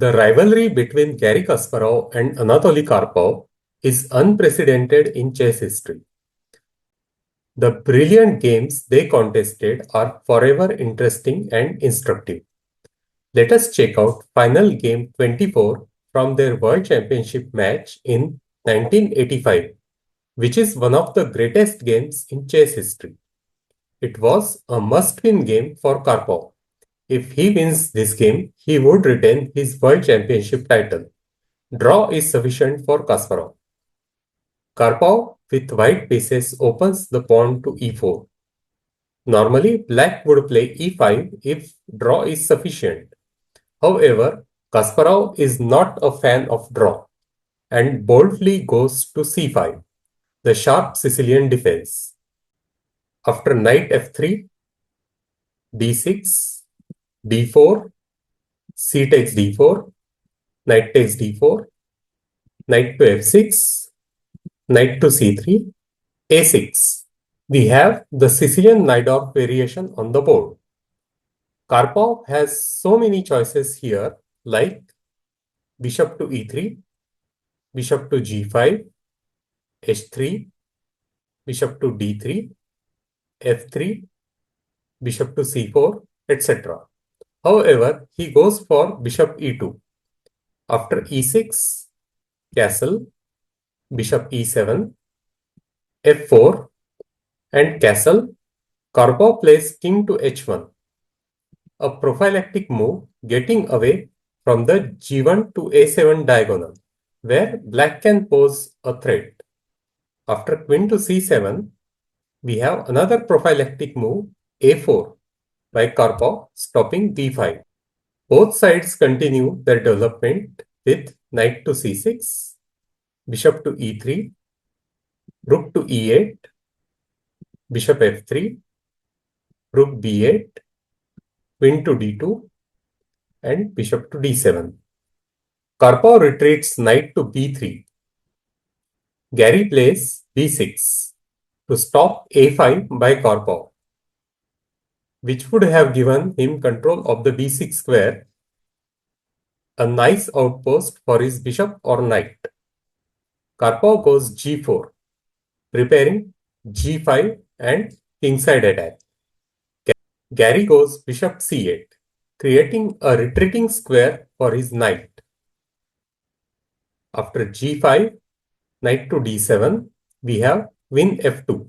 The rivalry between Garry Kasparov and Anatoly Karpov is unprecedented in chess history. The brilliant games they contested are forever interesting and instructive. Let us check out final game 24 from their World Championship match in 1985, which is one of the greatest games in chess history. It was a must-win game for Karpov. If he wins this game, he would retain his World Championship title. Draw is sufficient for Kasparov. Karpov with white pieces opens the pawn to e4. Normally, black would play e5 if draw is sufficient. However, Kasparov is not a fan of draw and boldly goes to c5, the sharp Sicilian defense. After knight f3, d6, d4, c takes d4, knight takes d4, knight to f6, knight to c3, a6. We have the Sicilian Najdorf variation on the board. Karpov has so many choices here, like bishop to e3, bishop to g5, h3, bishop to d3, f3, bishop to c4, etc. However, he goes for bishop e2. After e6, castle, bishop e7, f4, and castle, Karpov plays king to h1, a prophylactic move getting away from the g1 to a7 diagonal, where black can pose a threat. After queen to c7, we have another prophylactic move, a4, by Karpov, stopping b5. Both sides continue their development with knight to c6, bishop to e3, rook to e8, bishop f3, rook b8, queen to d2, and bishop to d7. Karpov retreats knight to b3. Garry plays b6 to stop a5 by Karpov, which would have given him control of the d6 square, a nice outpost for his bishop or knight. Karpov goes g4, preparing g5 and kingside attack. Garry goes bishop c8, creating a retreating square for his knight. After g5, knight to d7, we have win f2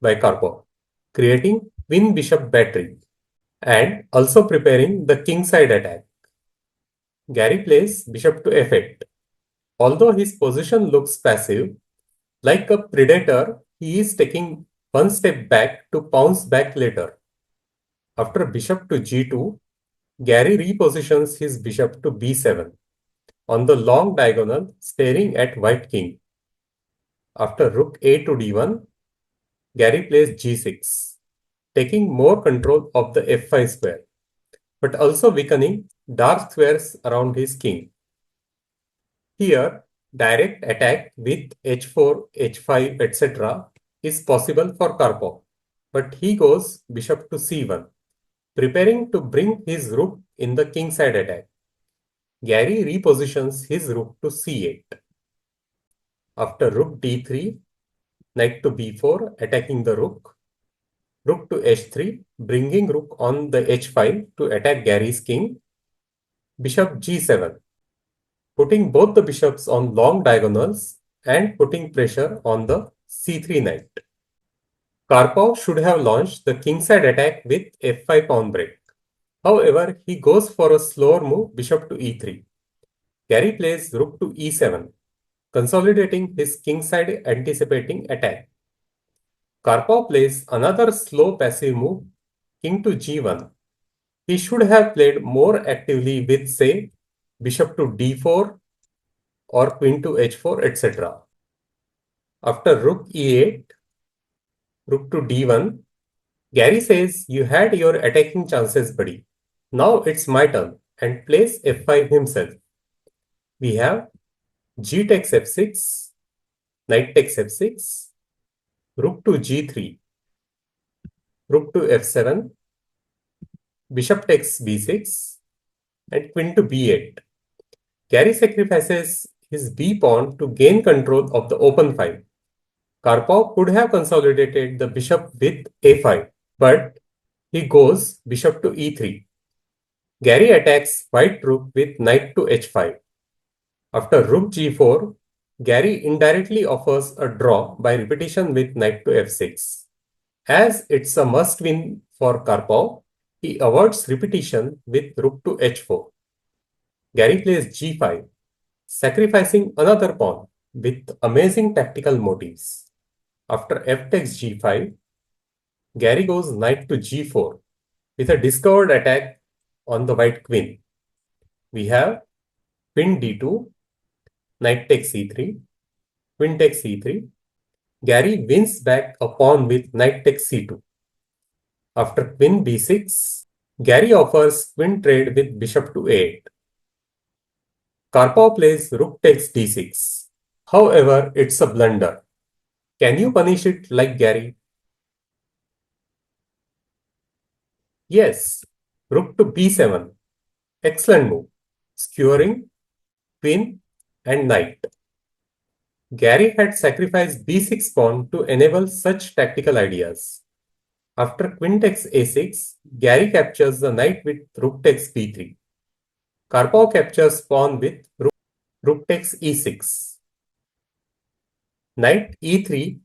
by Karpov, creating win bishop battery and also preparing the kingside attack. Garry plays bishop to f8. Although his position looks passive, like a predator, he is taking one step back to pounce back later. After bishop to g2, Garry repositions his bishop to b7 on the long diagonal staring at white king. After rook a to d1, Garry plays g6, taking more control of the f5 square, but also weakening dark squares around his king. Here, direct attack with h4, h5, etc. is possible for Karpov, but he goes bishop to c1, preparing to bring his rook in the kingside attack. Garry repositions his rook to c8. After rook d3, knight to b4, attacking the rook to h3, bringing rook on the h5 to attack Garry's king, bishop g7, putting both the bishops on long diagonals and putting pressure on the c3 knight. Karpov should have launched the kingside attack with f5 pawn break. However, he goes for a slower move, bishop to e3. Garry plays rook to e7, consolidating his kingside anticipating attack. Karpov plays another slow passive move, king to g1. He should have played more actively with, say, bishop to d4 or queen to h4, etc. After rook e8, rook to d1, Garry says, "You had your attacking chances, buddy. Now it's my turn," and plays f5 himself. We have g takes f6, knight takes f6, rook to g3, rook to f7, bishop takes b6, and queen to b8. Garry sacrifices his b pawn to gain control of the open file. Karpov could have consolidated the bishop with a5, but he goes bishop to e3. Garry attacks white rook with knight to h5. After rook g4, Garry indirectly offers a draw by repetition with knight to f6. As it's a must-win for Karpov, he avoids repetition with rook to h4. Garry plays g5, sacrificing another pawn with amazing tactical motives. After f takes g5, Garry goes knight to g4 with a discovered attack on the white queen. We have queen d2, knight takes e3, queen takes e3. Garry wins back a pawn with knight takes c2. After queen b6, Garry offers queen trade with bishop to a8. Karpov plays rook takes d6. However, it's a blunder. Can you punish it like Garry? Yes. Rook to b7. Excellent move. Skewering, queen and knight. Garry had sacrificed b6 pawn to enable such tactical ideas. After queen takes a6, Garry captures the knight with rook takes b3. Karpov captures pawn with rook takes e6. Knight e3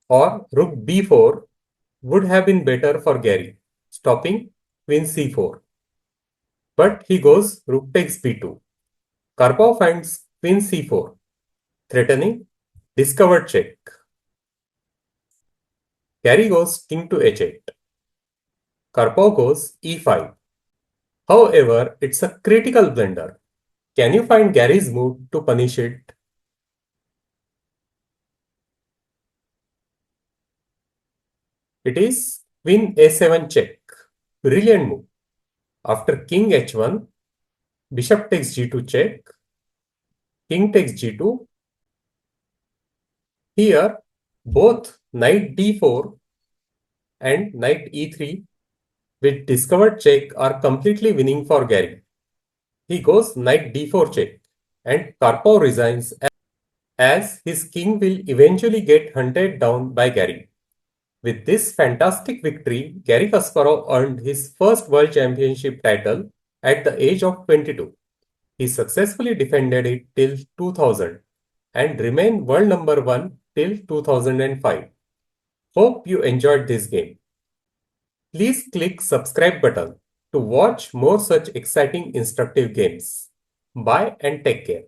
or rook b4 would have been better for Garry, stopping queen c4. But he goes rook takes b2. Karpov finds queen c4, threatening discovered check. Garry goes king to h8. Karpov goes e5. However, it's a critical blunder. Can you find Garry's move to punish it? It is queen a7 check. Brilliant move. After king h1, bishop takes g2 check, king takes g2. Here, both knight d4 and knight e3 with discovered check are completely winning for Garry. He goes knight d4 check and Karpov resigns as his king will eventually get hunted down by Garry. With this fantastic victory, Garry Kasparov earned his first World Championship title at the age of 22. He successfully defended it till 2000 and remained world number 1 till 2005. Hope you enjoyed this game. Please click subscribe button to watch more such exciting instructive games. Bye and take care.